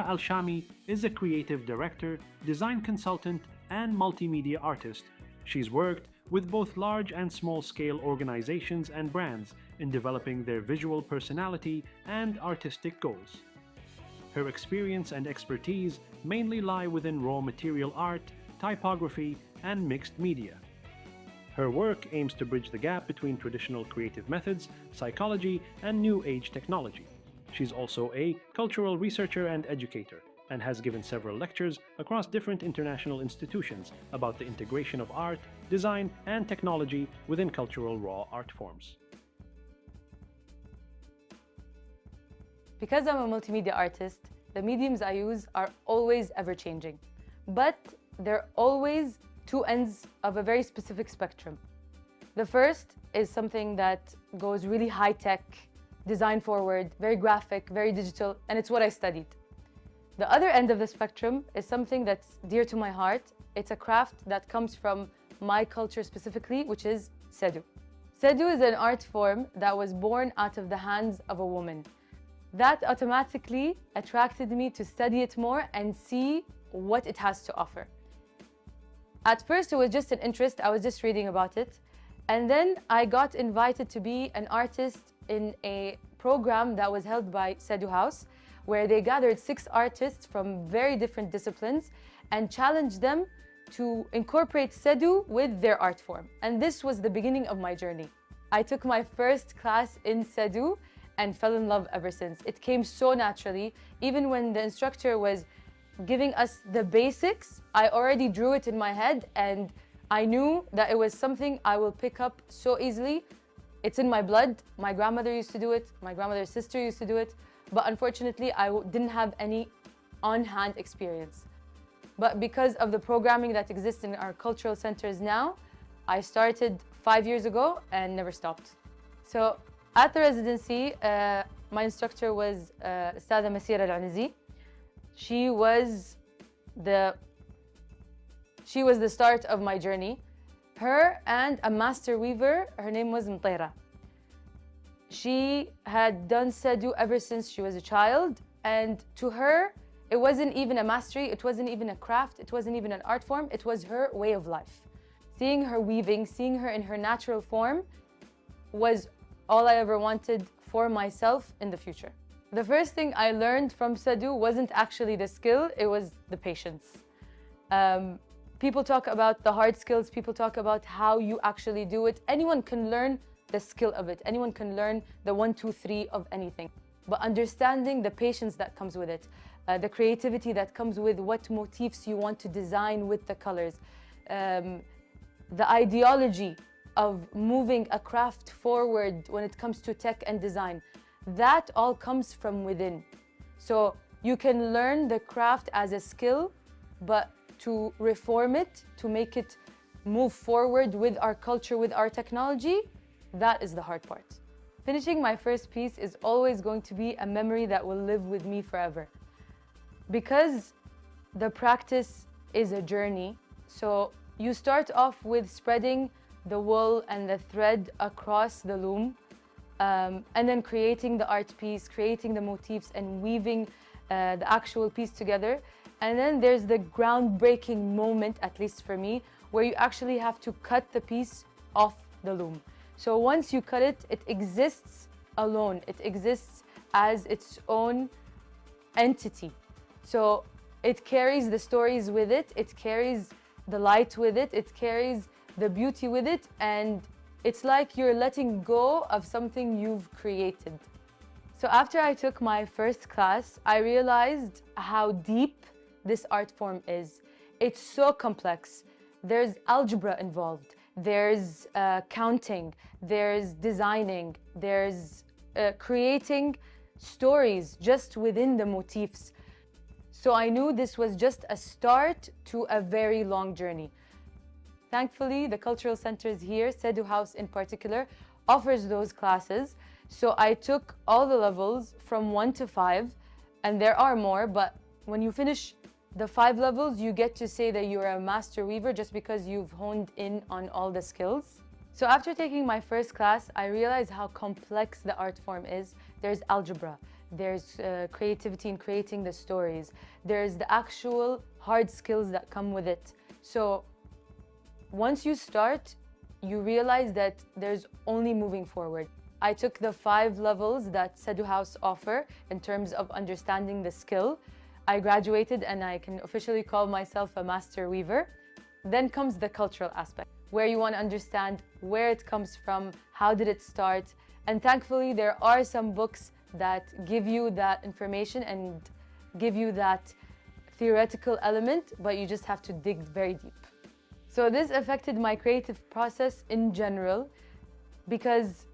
Munira Al-Shami is a creative director, design consultant, and multimedia artist. She's worked with both large and small-scale organizations and brands in developing their visual personality and artistic goals. Her experience and expertise mainly lie within raw material art, typography, and mixed media. Her work aims to bridge the gap between traditional creative methods, psychology, and new age technology. She's also a cultural researcher and educator, and has given several lectures across different international institutions about the integration of art, design, and technology within cultural raw art forms. Because I'm a multimedia artist, the mediums I use are always ever-changing. But they're always two ends of a very specific spectrum. The first is something that goes really high-tech, design-forward, very graphic, very digital, and it's what I studied. The other end of the spectrum is something that's dear to my heart. It's a craft that comes from my culture specifically, which is Sedu. Sedu is an art form that was born out of the hands of a woman. That automatically attracted me to study it more and see what it has to offer. At first, it was just an interest. I was just reading about it. And then I got invited to be an artist in a program that was held by Sedu House, where they gathered 6 artists from very different disciplines and challenged them to incorporate Sedu with their art form. And this was the beginning of my journey. I took my first class in Sedu and fell in love ever since. It came so naturally. Even when the instructor was giving us the basics, I already drew it in my head and I knew that it was something I will pick up so easily. It's in my blood. My grandmother used to do it. My grandmother's sister used to do it. But unfortunately, I didn't have any on-hand experience. But because of the programming that exists in our cultural centers now, I started 5 years ago and never stopped. So at the residency, my instructor was Ustadha Masira Al-Anizi. She was the start of my journey. Her and a master weaver, her name was Mtera. She had done Sedu ever since she was a child, and to her, it wasn't even a mastery, it wasn't even a craft, it wasn't even an art form, it was her way of life. Seeing her weaving, seeing her in her natural form was all I ever wanted for myself in the future. The first thing I learned from Sedu wasn't actually the skill, it was the patience. People talk about the hard skills, people talk about how you actually do it. Anyone can learn the skill of it. Anyone can learn the 1, 2, 3 of anything. But understanding the patience that comes with it, the creativity that comes with what motifs you want to design with the colors, the ideology of moving a craft forward when it comes to tech and design, that all comes from within. So you can learn the craft as a skill, but to reform it, to make it move forward with our culture, with our technology, that is the hard part. Finishing my first piece is always going to be a memory that will live with me forever. Because the practice is a journey, so you start off with spreading the wool and the thread across the loom, and then creating the art piece, creating the motifs and weaving the actual piece together. And then there's the groundbreaking moment, at least for me, where you actually have to cut the piece off the loom. So once you cut it, it exists alone. It exists as its own entity. So it carries the stories with it, it carries the light with it, it carries the beauty with it, and it's like you're letting go of something you've created. So after I took my first class, I realized how deep this art form is. It's so complex. There's algebra involved, there's counting, there's designing, there's creating stories just within the motifs. So I knew this was just a start to a very long journey. Thankfully, the cultural centers here, Sedu House in particular, offers those classes. So I took all the levels from 1 to 5, and there are more, but when you finish the 5 levels, you get to say that you're a master weaver just because you've honed in on all the skills. So after taking my first class, I realized how complex the art form is. There's algebra, there's creativity in creating the stories, there's the actual hard skills that come with it. So once you start, you realize that there's only moving forward. I took the 5 levels that Sedu House offer in terms of understanding the skill. I graduated and I can officially call myself a master weaver. Then comes the cultural aspect, where you want to understand where it comes from, how did it start, and thankfully there are some books that give you that information and give you that theoretical element, but you just have to dig very deep. So this affected my creative process in general because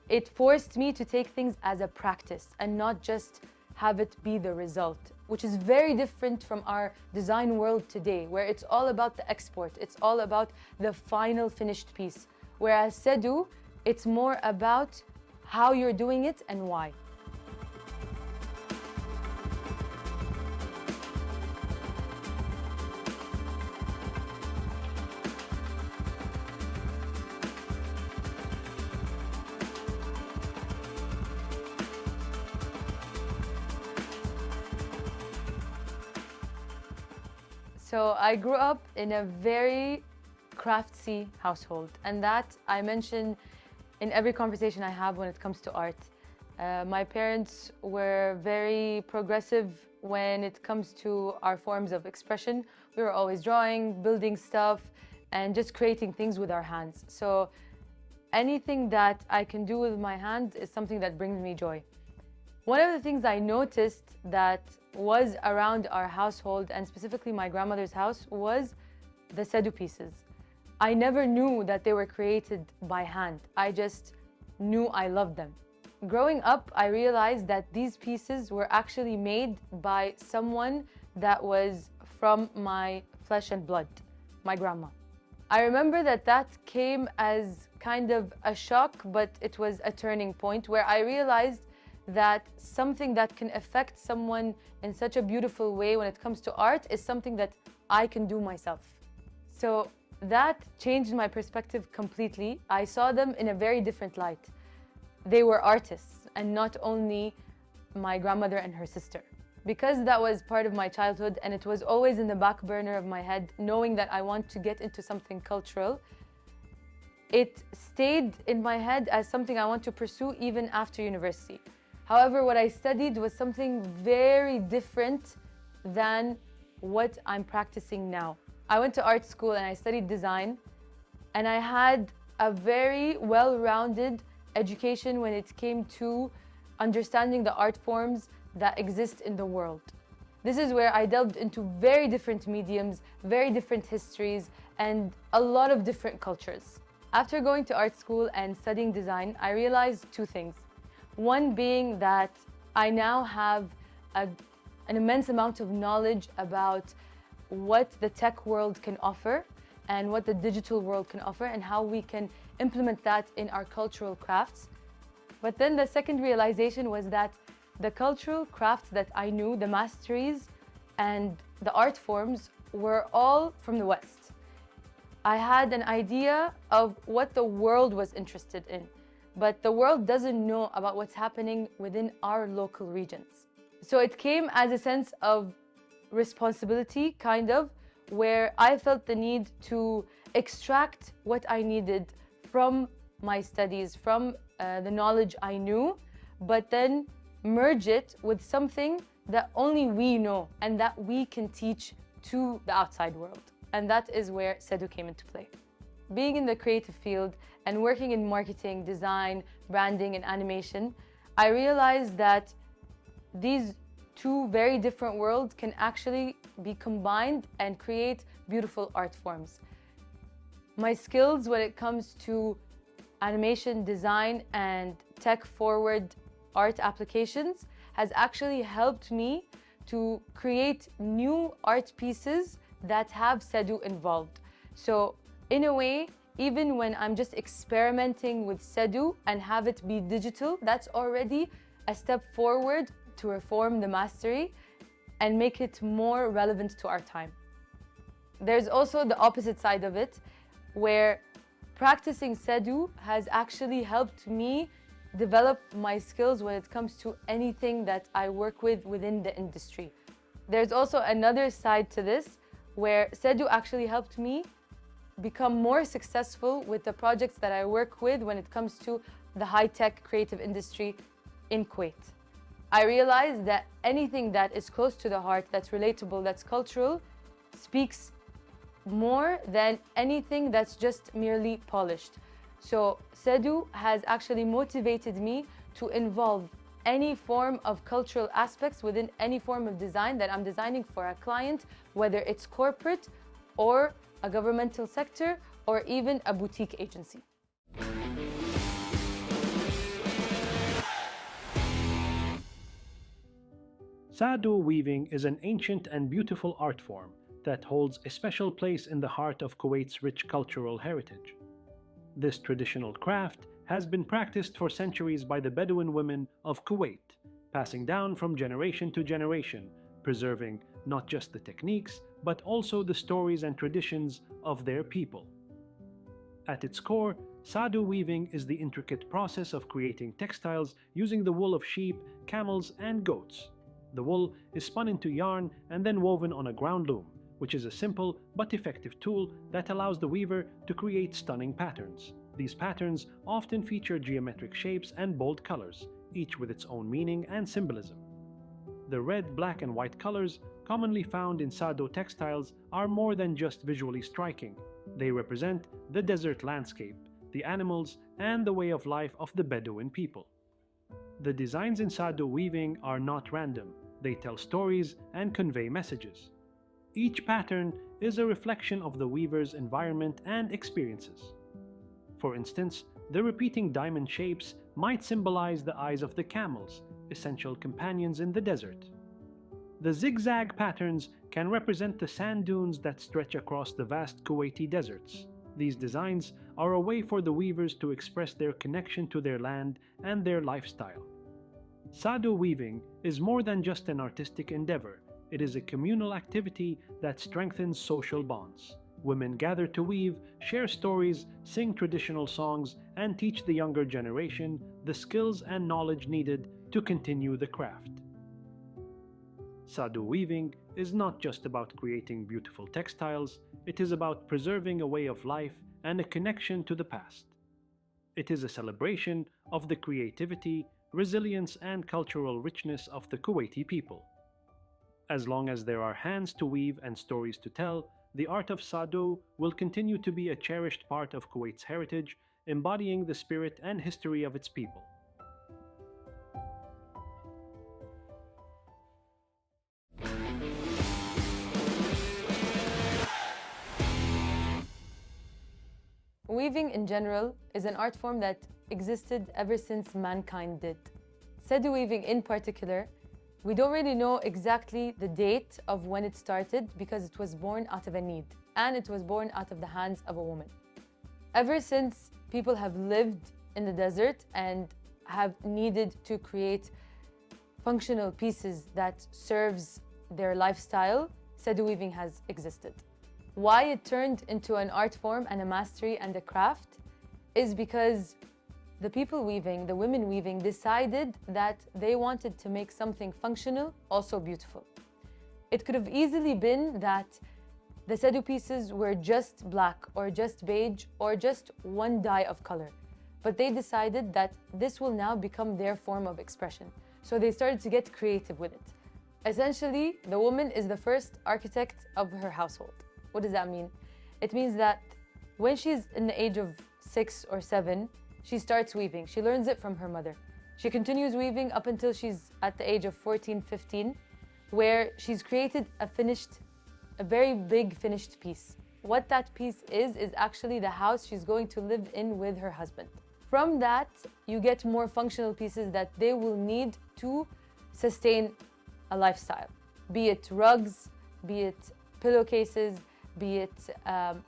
it forced me to take things as a practice and not just have it be the result, which is very different from our design world today, where it's all about the export, it's all about the final finished piece. Whereas Sedu, it's more about how you're doing it and why. So I grew up in a very craftsy household, and that I mention in every conversation I have when it comes to art. My parents were very progressive when it comes to our forms of expression. We were always drawing, building stuff, and just creating things with our hands. So anything that I can do with my hands is something that brings me joy. One of the things I noticed that was around our household, and specifically my grandmother's house, was the Sedu pieces. I never knew that they were created by hand. I just knew I loved them. Growing up, I realized that these pieces were actually made by someone that was from my flesh and blood, my grandma. I remember that came as kind of a shock, but it was a turning point where I realized that something that can affect someone in such a beautiful way when it comes to art is something that I can do myself. So that changed my perspective completely. I saw them in a very different light. They were artists and not only my grandmother and her sister. Because that was part of my childhood and it was always in the back burner of my head, knowing that I want to get into something cultural, it stayed in my head as something I want to pursue even after university. However, what I studied was something very different than what I'm practicing now. I went to art school and I studied design, and I had a very well-rounded education when it came to understanding the art forms that exist in the world. This is where I delved into very different mediums, very different histories, and a lot of different cultures. After going to art school and studying design, I realized 2 things. One being that I now have an immense amount of knowledge about what the tech world can offer and what the digital world can offer and how we can implement that in our cultural crafts. But then the second realization was that the cultural crafts that I knew, the masteries and the art forms, were all from the West. I had an idea of what the world was interested in, but the world doesn't know about what's happening within our local regions. So it came as a sense of responsibility, kind of, where I felt the need to extract what I needed from my studies, from the knowledge I knew, but then merge it with something that only we know and that we can teach to the outside world. And that is where Sedu came into play. Being in the creative field and working in marketing, design, branding, and animation, I realized that these 2 very different worlds can actually be combined and create beautiful art forms. My skills when it comes to animation, design, and tech-forward art applications has actually helped me to create new art pieces that have Sedu involved. So in a way, even when I'm just experimenting with Sedu and have it be digital, that's already a step forward to reform the mastery and make it more relevant to our time. There's also the opposite side of it, where practicing Sedu has actually helped me develop my skills when it comes to anything that I work with within the industry. There's also another side to this where Sedu actually helped me become more successful with the projects that I work with when it comes to the high-tech creative industry in Kuwait. I realized that anything that is close to the heart, that's relatable, that's cultural, speaks more than anything that's just merely polished. So Sedu has actually motivated me to involve any form of cultural aspects within any form of design that I'm designing for a client, whether it's corporate or a governmental sector or even a boutique agency. Sado weaving is an ancient and beautiful art form that holds a special place in the heart of Kuwait's rich cultural heritage. This traditional craft has been practiced for centuries by the Bedouin women of Kuwait, passing down from generation to generation, preserving not just the techniques, but also the stories and traditions of their people. At its core, Sado weaving is the intricate process of creating textiles using the wool of sheep, camels, and goats. The wool is spun into yarn and then woven on a ground loom, which is a simple but effective tool that allows the weaver to create stunning patterns. These patterns often feature geometric shapes and bold colors, each with its own meaning and symbolism. The red, black, and white colors commonly found in Sado textiles are more than just visually striking. They represent the desert landscape, the animals, and the way of life of the Bedouin people. The designs in Sado weaving are not random. They tell stories and convey messages. Each pattern is a reflection of the weaver's environment and experiences. For instance, the repeating diamond shapes might symbolize the eyes of the camels, essential companions in the desert. The zigzag patterns can represent the sand dunes that stretch across the vast Kuwaiti deserts. These designs are a way for the weavers to express their connection to their land and their lifestyle. Sado weaving is more than just an artistic endeavor. It is a communal activity that strengthens social bonds. Women gather to weave, share stories, sing traditional songs, and teach the younger generation the skills and knowledge needed to continue the craft. Sado weaving is not just about creating beautiful textiles, it is about preserving a way of life and a connection to the past. It is a celebration of the creativity, resilience, and cultural richness of the Kuwaiti people. As long as there are hands to weave and stories to tell, the art of Sado will continue to be a cherished part of Kuwait's heritage, embodying the spirit and history of its people. Weaving in general is an art form that existed ever since mankind did. Sado weaving in particular, we don't really know exactly the date of when it started because it was born out of a need and it was born out of the hands of a woman. Ever since people have lived in the desert and have needed to create functional pieces that serves their lifestyle, Sado weaving has existed. Why it turned into an art form and a mastery and a craft is because the people weaving, the women weaving, decided that they wanted to make something functional, also beautiful. It could have easily been that the Sado pieces were just black or just beige or just one dye of color. But they decided that this will now become their form of expression. So they started to get creative with it. Essentially, the woman is the first architect of her household. What does that mean? It means that when she's in the age of 6 or 7, she starts weaving. She learns it from her mother. She continues weaving up until she's at the age of 14, 15, where she's created a very big finished piece. What that piece is actually the house she's going to live in with her husband. From that, you get more functional pieces that they will need to sustain a lifestyle. Be it rugs, be it pillowcases, be it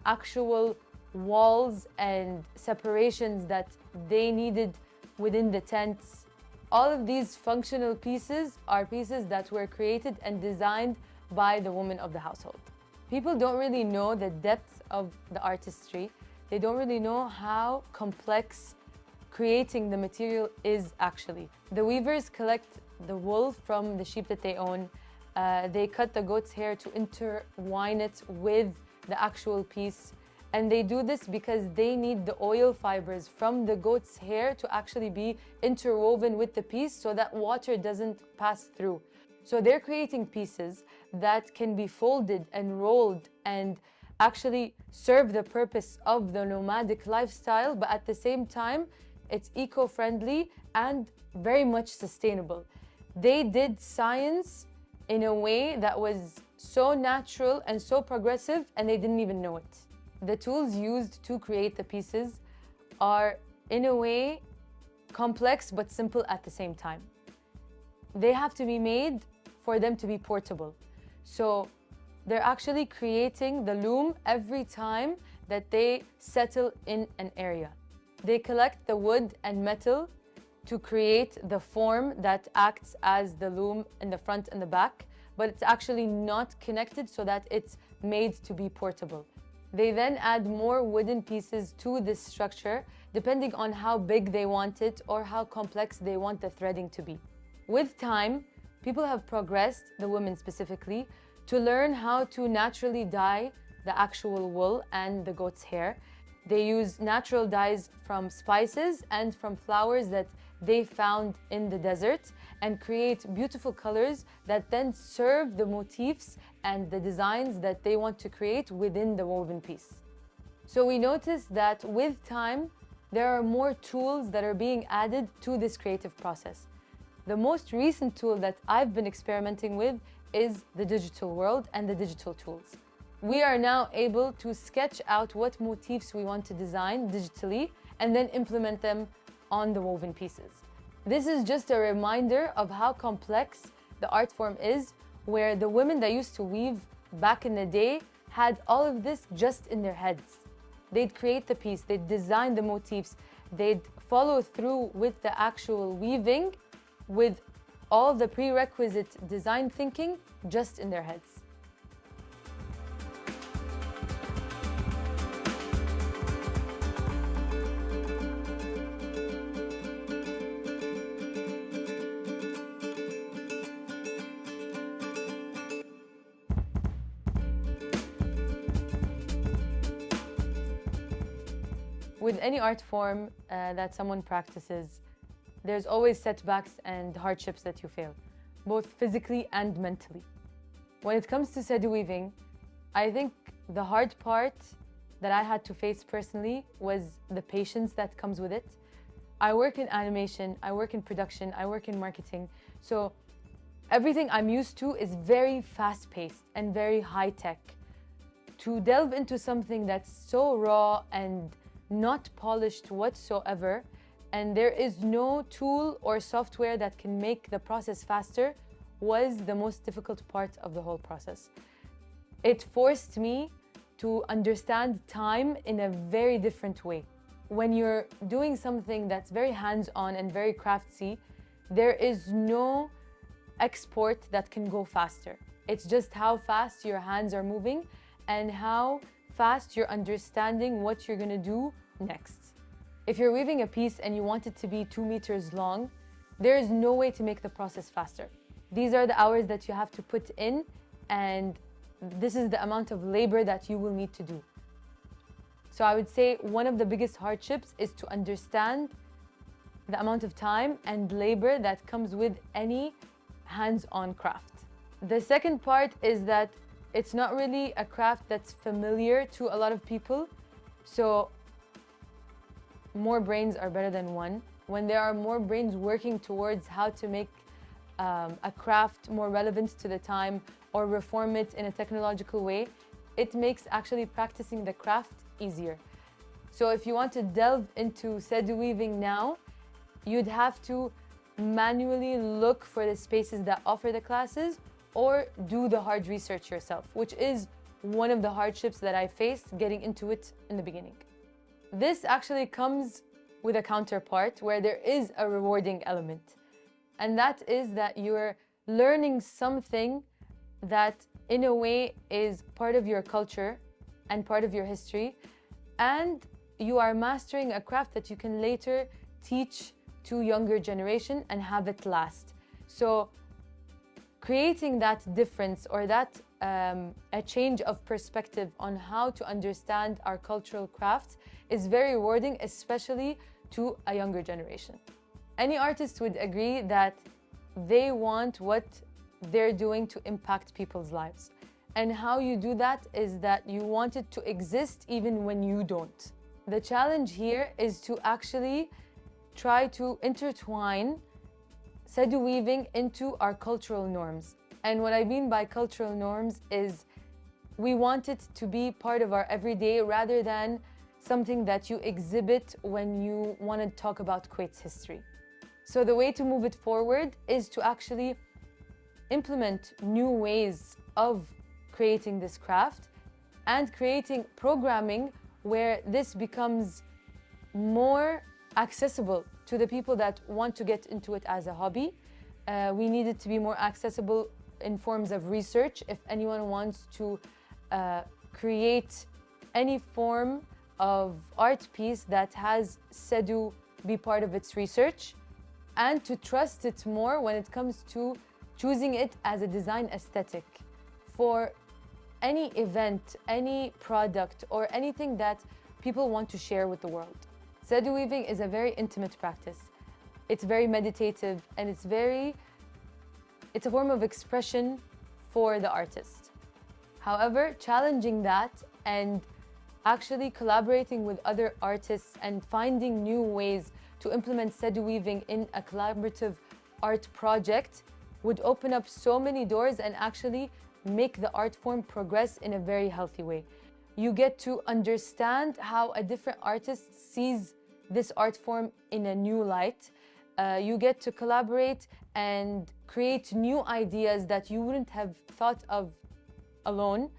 actual walls and separations that they needed within the tents. All of these functional pieces are pieces that were created and designed by the woman of the household. People don't really know the depth of the artistry. They don't really know how complex creating the material is actually. The weavers collect the wool from the sheep that they own. They cut the goat's hair to intertwine it with the actual piece. And they do this because they need the oil fibers from the goat's hair to actually be interwoven with the piece so that water doesn't pass through. So they're creating pieces that can be folded and rolled and actually serve the purpose of the nomadic lifestyle, but at the same time, it's eco-friendly and very much sustainable. They did science in a way that was so natural and so progressive, and they didn't even know it. The tools used to create the pieces are, in a way, complex but simple at the same time. They have to be made for them to be portable. So they're actually creating the loom every time that they settle in an area. They collect the wood and metal to create the form that acts as the loom in the front and the back, but it's actually not connected so that it's made to be portable. They then add more wooden pieces to this structure, depending on how big they want it or how complex they want the threading to be. With time, people have progressed, the women specifically, to learn how to naturally dye the actual wool and the goat's hair. They use natural dyes from spices and from flowers that they found in the desert and create beautiful colors that then serve the motifs and the designs that they want to create within the woven piece. So we notice that with time, there are more tools that are being added to this creative process. The most recent tool that I've been experimenting with is the digital world and the digital tools. We are now able to sketch out what motifs we want to design digitally and then implement them on the woven pieces. This is just a reminder of how complex the art form is, where the women that used to weave back in the day had all of this just in their heads. They'd create the piece, they'd design the motifs, they'd follow through with the actual weaving with all the prerequisite design thinking just in their heads. With any art form that someone practices, there's always setbacks and hardships that you fail, both physically and mentally. When it comes to Sadu weaving, I think the hard part that I had to face personally was the patience that comes with it. I work in animation, I work in production, I work in marketing, so everything I'm used to is very fast-paced and very high-tech. To delve into something that's so raw and not polished whatsoever, and there is no tool or software that can make the process faster, was the most difficult part of the whole process. It forced me to understand time in a very different way. When you're doing something that's very hands-on and very craftsy, there is no export that can go faster. It's just how fast your hands are moving and how fast you're understanding what you're gonna do next. If you're weaving a piece and you want it to be 2 meters long, there is no way to make the process faster. These are the hours that you have to put in, and this is the amount of labor that you will need to do. So I would say one of the biggest hardships is to understand the amount of time and labor that comes with any hands-on craft. The second part is that it's not really a craft that's familiar to a lot of people, so more brains are better than one. When there are more brains working towards how to make a craft more relevant to the time or reform it in a technological way, it makes actually practicing the craft easier. So if you want to delve into Sadu weaving now, you'd have to manually look for the spaces that offer the classes or do the hard research yourself, which is one of the hardships that I faced getting into it in the beginning. This actually comes with a counterpart where there is a rewarding element. And that is that you're learning something that in a way is part of your culture and part of your history, and you are mastering a craft that you can later teach to younger generation and have it last. So creating that difference or that a change of perspective on how to understand our cultural crafts is very rewarding, especially to a younger generation. Any artist would agree that they want what they're doing to impact people's lives. And how you do that is that you want it to exist even when you don't. The challenge here is to actually try to intertwine Sedu weaving into our cultural norms. And what I mean by cultural norms is we want it to be part of our everyday rather than something that you exhibit when you want to talk about Kuwait's history. So the way to move it forward is to actually implement new ways of creating this craft and creating programming where this becomes more accessible to the people that want to get into it as a hobby. We need it to be more accessible in forms of research. If anyone wants to create any form of art piece that has Sedu be part of its research, and to trust it more when it comes to choosing it as a design aesthetic for any event, any product, or anything that people want to share with the world. Sedu weaving is a very intimate practice. It's very meditative and it's a form of expression for the artist. However, challenging that and actually collaborating with other artists and finding new ways to implement Sedu weaving in a collaborative art project would open up so many doors and actually make the art form progress in a very healthy way. You get to understand how a different artist sees this art form in a new light. You get to collaborate and create new ideas that you wouldn't have thought of alone.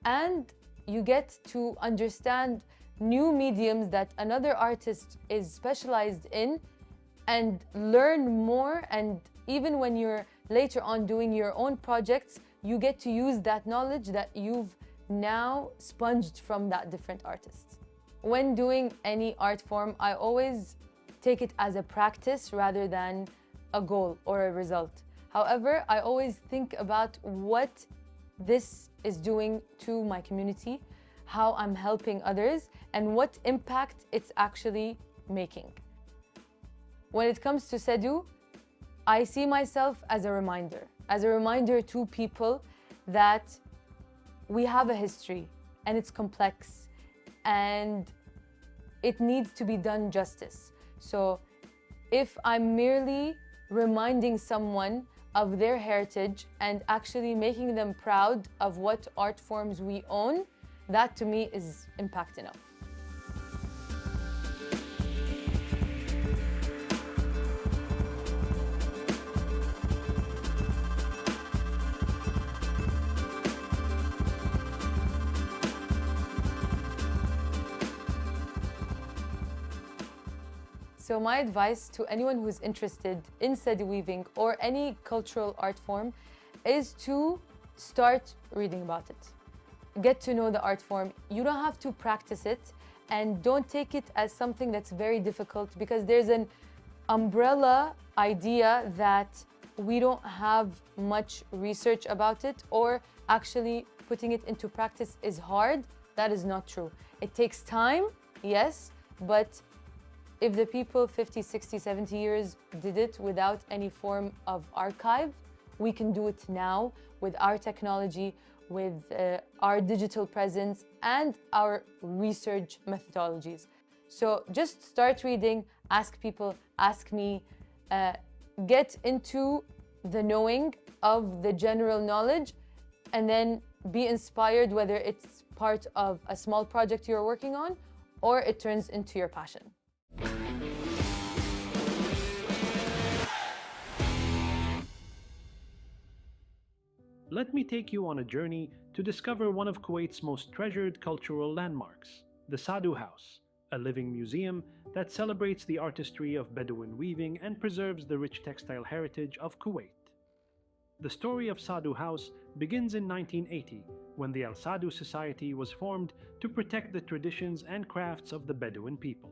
And you get to understand new mediums that another artist is specialized in and learn more. And even when you're later on doing your own projects, you get to use that knowledge that you've now sponged from that different artist. When doing any art form, I always take it as a practice rather than a goal or a result. However, I always think about what this is doing to my community, how I'm helping others, and what impact it's actually making. When it comes to Sedu, I see myself as a reminder to people that we have a history and it's complex and it needs to be done justice. So if I'm merely reminding someone of their heritage and actually making them proud of what art forms we own, that to me is impact enough. So my advice to anyone who's interested in Sedu weaving or any cultural art form is to start reading about it. Get to know the art form. You don't have to practice it, and don't take it as something that's very difficult, because there's an umbrella idea that we don't have much research about it, or actually putting it into practice is hard. That is not true. It takes time, yes, but if the people 50, 60, 70 years did it without any form of archive, we can do it now with our technology, with our digital presence and our research methodologies. So just start reading, ask people, ask me, get into the knowing of the general knowledge, and then be inspired, whether it's part of a small project you're working on or it turns into your passion. Let me take you on a journey to discover one of Kuwait's most treasured cultural landmarks, the Sadu House, a living museum that celebrates the artistry of Bedouin weaving and preserves the rich textile heritage of Kuwait. The story of Sadu House begins in 1980, when the Al Sadu Society was formed to protect the traditions and crafts of the Bedouin people.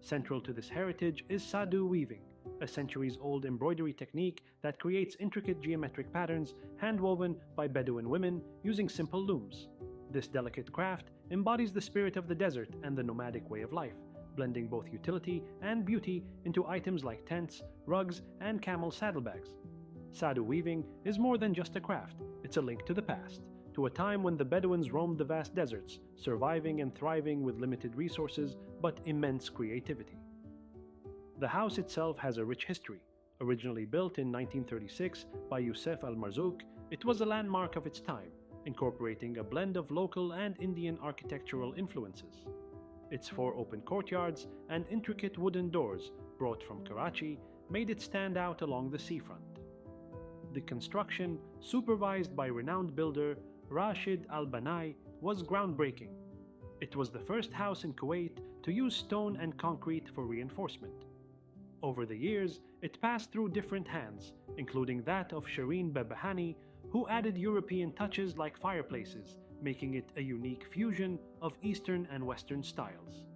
Central to this heritage is Sadu weaving, a centuries-old embroidery technique that creates intricate geometric patterns hand-woven by Bedouin women using simple looms. This delicate craft embodies the spirit of the desert and the nomadic way of life, blending both utility and beauty into items like tents, rugs, and camel saddlebags. Sadu weaving is more than just a craft, it's a link to the past, to a time when the Bedouins roamed the vast deserts, surviving and thriving with limited resources but immense creativity. The house itself has a rich history. Originally built in 1936 by Youssef al-Marzouk, it was a landmark of its time, incorporating a blend of local and Indian architectural influences. Its four open courtyards and intricate wooden doors, brought from Karachi, made it stand out along the seafront. The construction, supervised by renowned builder Rashid al-Banai, was groundbreaking. It was the first house in Kuwait to use stone and concrete for reinforcement. Over the years, it passed through different hands, including that of Shireen Bebahani, who added European touches like fireplaces, making it a unique fusion of Eastern and Western styles.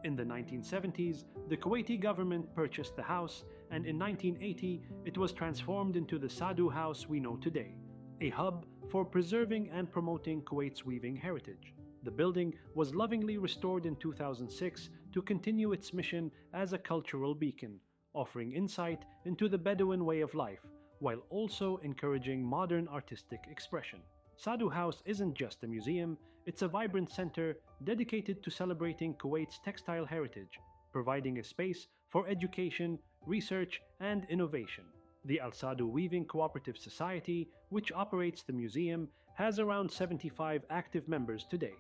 In the 1970s, the Kuwaiti government purchased the house, and in 1980 it was transformed into the Sadu House we know today, a hub for preserving and promoting Kuwait's weaving heritage. The building was lovingly restored in 2006 to continue its mission as a cultural beacon, offering insight into the Bedouin way of life, while also encouraging modern artistic expression. Sadu House isn't just a museum, it's a vibrant center dedicated to celebrating Kuwait's textile heritage, providing a space for education, research, and innovation. The Al Sadu Weaving Cooperative Society, which operates the museum, has around 75 active members today.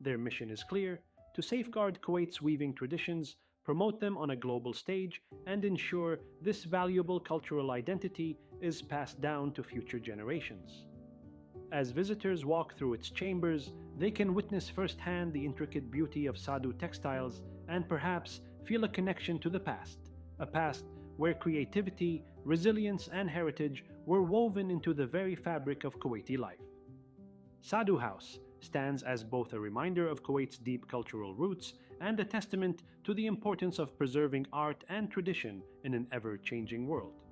Their mission is clear: to safeguard Kuwait's weaving traditions, promote them on a global stage, and ensure this valuable cultural identity is passed down to future generations. As visitors walk through its chambers, they can witness firsthand the intricate beauty of Sadu textiles and perhaps feel a connection to the past, a past where creativity, resilience, and heritage were woven into the very fabric of Kuwaiti life. Sadu House stands as both a reminder of Kuwait's deep cultural roots and a testament to the importance of preserving art and tradition in an ever-changing world.